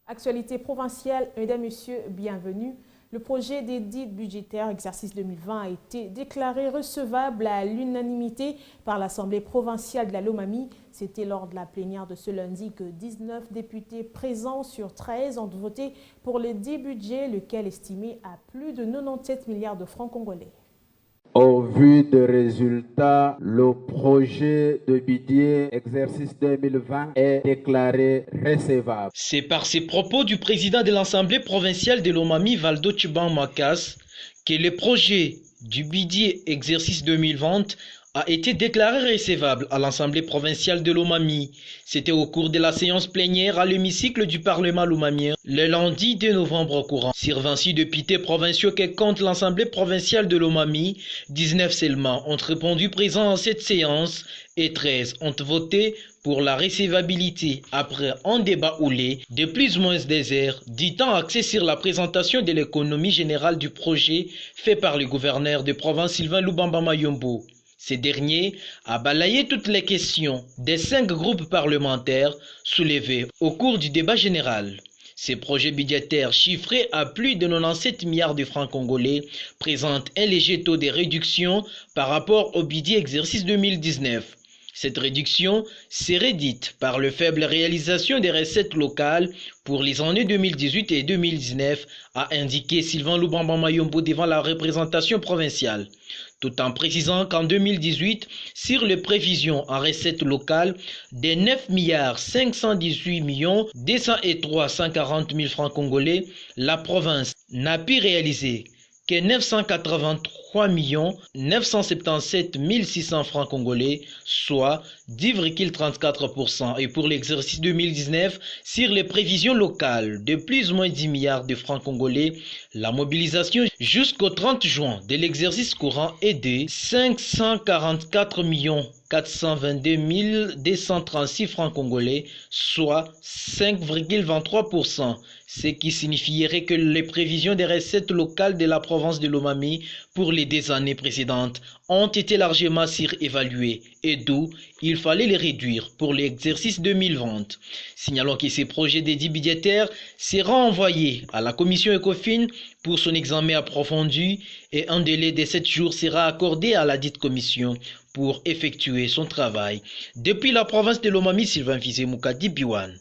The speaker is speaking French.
Actualité provinciale, mesdames, messieurs, bienvenue. Le projet d'édit budgétaire exercice 2020 a été déclaré recevable à l'unanimité par l'Assemblée provinciale de la Lomami. C'était lors de la plénière de ce lundi que 19 députés présents sur 13 ont voté pour l'édit budget, lequel est estimé à plus de 97 milliards de francs congolais. Au vu des résultats, le projet de budget exercice 2020 est déclaré recevable. C'est par ces propos du président de l'Assemblée provinciale de Lomami, Valdo Tchiban Makas, que le projet du budget exercice 2020 a été déclaré recevable à l'Assemblée provinciale de Lomami. C'était au cours de la séance plénière à l'hémicycle du Parlement lomamien le lundi 2 novembre courant. Sur 26 députés provinciaux qui comptent l'Assemblée provinciale de Lomami, 19 seulement ont répondu présents à cette séance et 13 ont voté pour la recevabilité après un débat houlé de plus ou moins des heures, du temps axé sur la présentation de l'économie générale du projet fait par le gouverneur de province Sylvain Lubamba Mayombo. Ce dernier a balayé toutes les questions des 5 groupes parlementaires soulevées au cours du débat général. Ces projets budgétaires chiffrés à plus de 97 milliards de francs congolais présentent un léger taux de réduction par rapport au budget exercice 2019. Cette réduction serait dite par la faible réalisation des recettes locales pour les années 2018 et 2019, a indiqué Sylvain Lubamba Mayombo devant la représentation provinciale, tout en précisant qu'en 2018, sur les prévisions en recettes locales de 9 518 203 140 000 francs congolais, la province n'a pu réaliser que 983 977 600 francs congolais, soit 10,34%. Et pour l'exercice 2019, sur les prévisions locales de plus ou moins 10 milliards de francs congolais, la mobilisation jusqu'au 30 juin de l'exercice courant est de 544 422 236 francs congolais, soit 5,23%, ce qui signifierait que les prévisions des recettes locales de la province de Lomami pour les 2 années précédentes ont été largement surévaluées et d'où il fallait les réduire pour l'exercice 2020. Signalons que ces projets d'édit budgétaire seront envoyés à la commission ECOFIN pour son examen approfondi et un délai de 7 jours sera accordé à la dite commission pour effectuer son travail. Depuis la province de Lomami, Sylvain Fizé Moukadi Biwan.